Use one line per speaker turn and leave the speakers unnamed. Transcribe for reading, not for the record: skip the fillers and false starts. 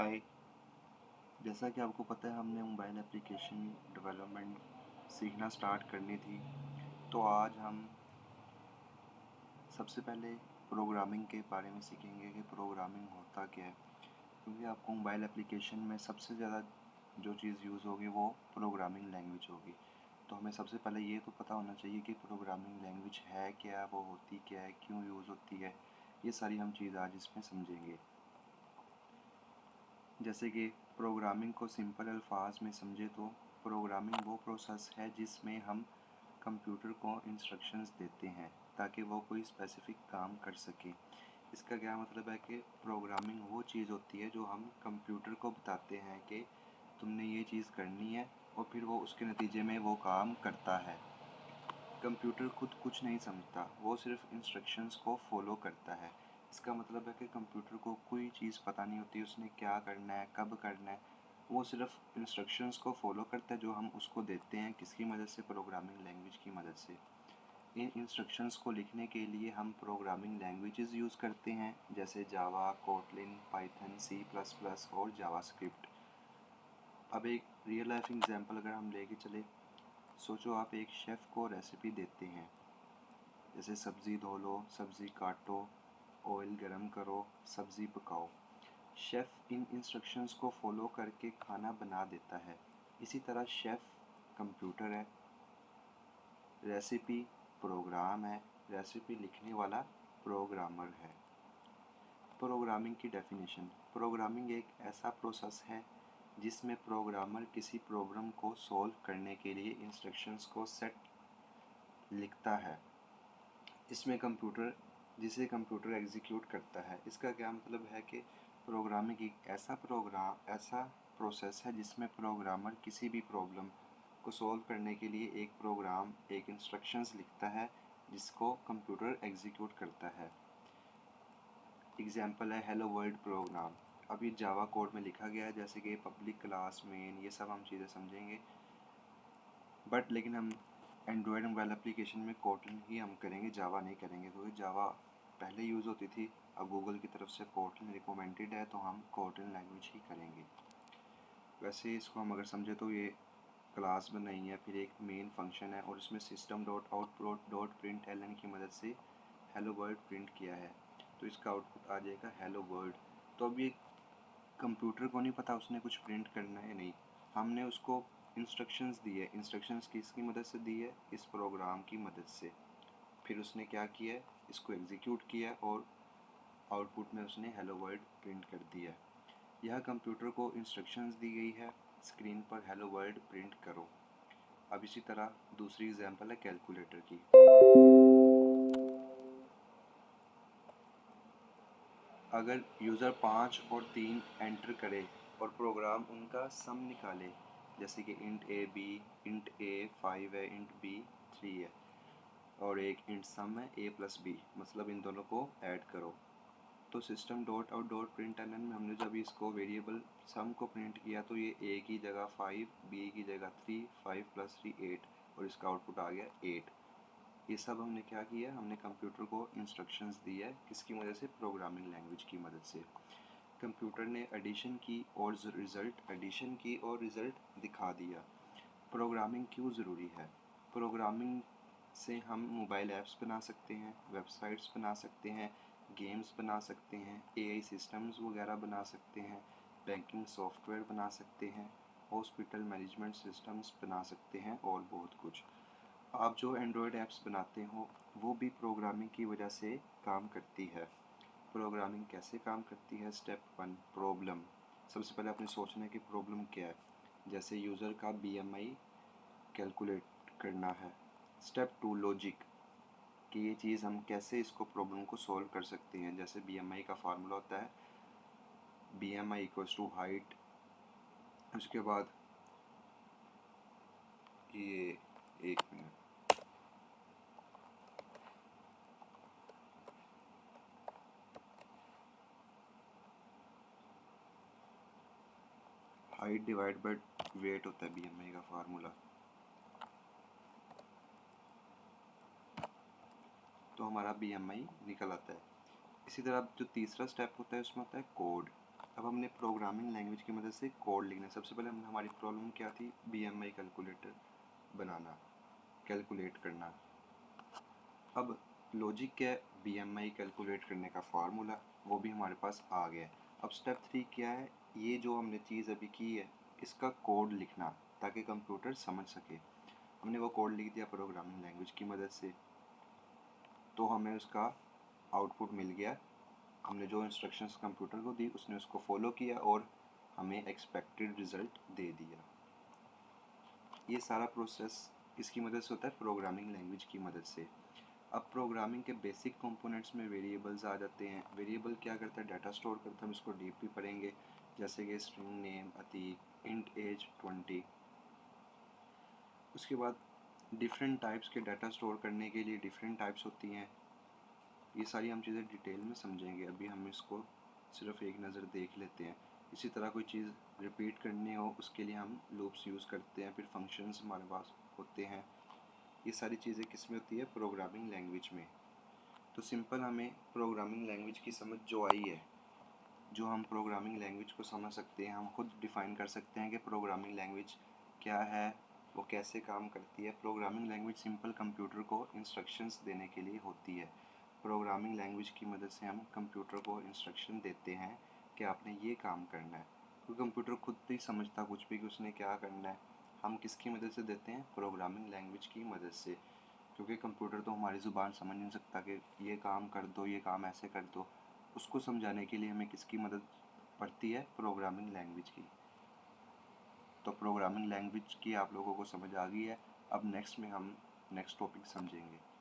हाय। जैसा कि आपको पता है हमने मोबाइल एप्लीकेशन डेवलपमेंट सीखना स्टार्ट करनी थी, तो आज हम सबसे पहले प्रोग्रामिंग के बारे में सीखेंगे कि प्रोग्रामिंग होता क्या है। क्योंकि आपको मोबाइल एप्लीकेशन में सबसे ज़्यादा जो चीज़ यूज़ होगी वो प्रोग्रामिंग लैंग्वेज होगी। तो हमें सबसे पहले ये तो पता होना चाहिए कि प्रोग्रामिंग लैंग्वेज है क्या, वो होती क्या है, क्यों यूज़ होती है। ये सारी हम चीज़ आज इसमें समझेंगे। जैसे कि प्रोग्रामिंग को सिंपल अल्फाज में समझे तो प्रोग्रामिंग वो प्रोसेस है जिसमें हम कंप्यूटर को इंस्ट्रक्शंस देते हैं ताकि वो कोई स्पेसिफिक काम कर सके। इसका क्या मतलब है कि प्रोग्रामिंग वो चीज़ होती है जो हम कंप्यूटर को बताते हैं कि तुमने ये चीज़ करनी है, और फिर वो उसके नतीजे में वो काम करता है। कंप्यूटर खुद कुछ नहीं समझता, वो सिर्फ इंस्ट्रक्शंस को फॉलो करता है। इसका मतलब है कि कंप्यूटर को कोई चीज़ पता नहीं होती उसने क्या करना है, कब करना है। वो सिर्फ इंस्ट्रक्शंस को फॉलो करता है जो हम उसको देते हैं, किसकी मदद से, प्रोग्रामिंग लैंग्वेज की मदद से। इन इंस्ट्रक्शंस को लिखने के लिए हम प्रोग्रामिंग लैंग्वेजेस यूज़ करते हैं, जैसे Java, Kotlin, Python, C plus plus और जावास्क्रिप्ट। अब एक रियल लाइफ एग्जांपल अगर हम लेके चले, सोचो आप एक शेफ़ को रेसिपी देते हैं, जैसे सब्ज़ी धो लो, सब्ज़ी काटो, ऑयल गरम करो, सब्ज़ी पकाओ। शेफ़ इन इंस्ट्रक्शंस को फॉलो करके खाना बना देता है। इसी तरह शेफ़ कंप्यूटर है, रेसिपी प्रोग्राम है, रेसिपी लिखने वाला प्रोग्रामर है। प्रोग्रामिंग की डेफिनेशन। प्रोग्रामिंग एक ऐसा प्रोसेस है जिसमें प्रोग्रामर किसी प्रॉब्लम को सॉल्व करने के लिए इंस्ट्रक्शंस को सेट लिखता है। इसमें जिसे कंप्यूटर एग्जीक्यूट करता है। इसका क्या मतलब है कि प्रोग्रामिंग एक ऐसा प्रोसेस है जिसमें प्रोग्रामर किसी भी प्रॉब्लम को सॉल्व करने के लिए एक इंस्ट्रक्शंस लिखता है जिसको कंप्यूटर एग्जीक्यूट करता है। एग्जाम्पल है हेलो वर्ल्ड प्रोग्राम। अब ये जावा कोड में लिखा गया है, जैसे कि पब्लिक क्लास, मेन, ये सब हम चीज़ें समझेंगे। लेकिन हम एंड्रॉयड मोबाइल एप्लीकेशन में कोटलिन ही हम करेंगे, जावा नहीं करेंगे, क्योंकि जावा पहले यूज़ होती थी। अब गूगल की तरफ से कोटलिन रिकमेंडेड है, तो हम कोटलिन लैंग्वेज ही करेंगे। वैसे इसको हम अगर समझे तो ये क्लास बनाई है, फिर एक मेन फंक्शन है, और इसमें system dot output dot print L N की मदद से हेलो वर्ल्ड प्रिंट किया है, तो इसका आउटपुट आ जाएगा हेलो वर्ल्ड। तो अब ये कंप्यूटर को नहीं पता उसने कुछ प्रिंट करना है, नहीं, हमने उसको इंस्ट्रक्शंस दी है। इंस्ट्रक्शंस किसकी मदद से दी है? इस प्रोग्राम की मदद से। फिर उसने क्या किया है? इसको एग्जीक्यूट किया और आउटपुट में उसने हेलो वर्ल्ड प्रिंट कर दिया है। यह कंप्यूटर को इंस्ट्रक्शंस दी गई है, स्क्रीन पर हेलो वर्ल्ड प्रिंट करो। अब इसी तरह दूसरी एग्जांपल है कैलकुलेटर की। अगर यूज़र 5 और 3 एंटर करे और प्रोग्राम उनका सम निकाले, जैसे कि इंट ए बी, इंट ए 5 है, इंट बी 3 है, और एक इंट सम है ए प्लस बी, मतलब इन दोनों को ऐड करो, तो system dot out dot print L N में हमने जब इसको वेरिएबल सम को प्रिंट किया तो ये ए की जगह 5, बी की जगह 3, 5 प्लस 3 8, और इसका आउटपुट आ गया 8। ये सब हमने क्या किया? हमने कंप्यूटर को इंस्ट्रक्शंस दी है, किसकी मदद से? प्रोग्रामिंग लैंग्वेज की मदद से। कंप्यूटर ने एडिशन की और रिज़ल्ट दिखा दिया। प्रोग्रामिंग क्यों ज़रूरी है? प्रोग्रामिंग से हम मोबाइल ऐप्स बना सकते हैं, वेबसाइट्स बना सकते हैं, गेम्स बना सकते हैं, एआई सिस्टम्स वगैरह बना सकते हैं, बैंकिंग सॉफ्टवेयर बना सकते हैं, हॉस्पिटल मैनेजमेंट सिस्टम्स बना सकते हैं, और बहुत कुछ। आप जो एंड्रॉयड ऐप्स बनाते हो वो भी प्रोग्रामिंग की वजह से काम करती है। प्रोग्रामिंग कैसे काम करती है? Step 1, problem. सबसे पहले आपने सोचना है कि प्रॉब्लम क्या है। जैसे यूज़र का बीएमआई कैलकुलेट करना है। स्टेप 2, लॉजिक, कि ये चीज़ हम कैसे इसको प्रॉब्लम को सॉल्व कर सकते हैं। जैसे बीएमआई का फार्मूला होता है बीएमआई इक्वल्स टू हाइट, उसके बाद ये, एक minute, height divide by weight होता है बीएमआई का फार्मूला। तो हमारा बीएमआई निकल आता है। इसी तरह जो तीसरा स्टेप होता है उसमें होता है कोड। अब हमने प्रोग्रामिंग लैंग्वेज की मदद से कोड लिखना है। सबसे पहले हमारी प्रॉब्लम क्या थी, BMI कैलकुलेटर बनाना, कैलकुलेट करना। अब लॉजिक क्या है, BMI कैलकुलेट करने का फार्मूला, वो भी हमारे पास आ गया है। अब स्टेप 3 क्या है, ये जो हमने चीज़ अभी की है इसका कोड लिखना ताकि कंप्यूटर समझ सके। हमने वो कोड लिख दिया प्रोग्रामिंग लैंग्वेज की मदद से, तो हमें उसका आउटपुट मिल गया। हमने जो इंस्ट्रक्शंस कंप्यूटर को दी उसने उसको फॉलो किया और हमें एक्सपेक्टेड रिज़ल्ट दे दिया। ये सारा प्रोसेस किसकी मदद से होता है, प्रोग्रामिंग लैंग्वेज की मदद से। अब प्रोग्रामिंग के बेसिक कंपोनेंट्स में वेरिएबल्स आ जाते हैं। वेरिएबल क्या करता है, डाटा स्टोर करता है, हम इसको डीपली पढ़ेंगे, जैसे कि string name Atiq, int age 20। उसके बाद डिफरेंट टाइप्स के डाटा स्टोर करने के लिए डिफरेंट टाइप्स होती हैं। ये सारी हम चीज़ें डिटेल में समझेंगे, अभी हम इसको सिर्फ एक नज़र देख लेते हैं। इसी तरह कोई चीज़ रिपीट करनी हो उसके लिए हम लूप्स यूज़ करते हैं, फिर फंक्शंस हमारे पास होते हैं। ये सारी चीज़ें किस में होती है, प्रोग्रामिंग लैंग्वेज में। तो सिंपल हमें प्रोग्रामिंग लैंग्वेज की समझ जो आई है, जो हम प्रोग्रामिंग लैंग्वेज को समझ सकते हैं, हम खुद डिफ़ाइन कर सकते हैं कि प्रोग्रामिंग लैंग्वेज क्या है, वो कैसे काम करती है। प्रोग्रामिंग लैंग्वेज सिंपल कंप्यूटर को इंस्ट्रक्शंस देने के लिए होती है। प्रोग्रामिंग लैंग्वेज की मदद से हम कंप्यूटर को इंस्ट्रक्शन देते हैं कि आपने ये काम करना है, क्योंकि कंप्यूटर खुद नहीं समझता कुछ भी कि उसने क्या करना है। हम किसकी मदद से देते हैं, प्रोग्रामिंग लैंग्वेज की मदद से, क्योंकि कंप्यूटर तो हमारी ज़ुबान समझ नहीं सकता कि ये काम कर दो, ये काम ऐसे कर दो। उसको समझाने के लिए हमें किसकी मदद पड़ती है, प्रोग्रामिंग लैंग्वेज की। तो प्रोग्रामिंग लैंग्वेज की आप लोगों को समझ आ गई है। अब नेक्स्ट में हम नेक्स्ट टॉपिक समझेंगे।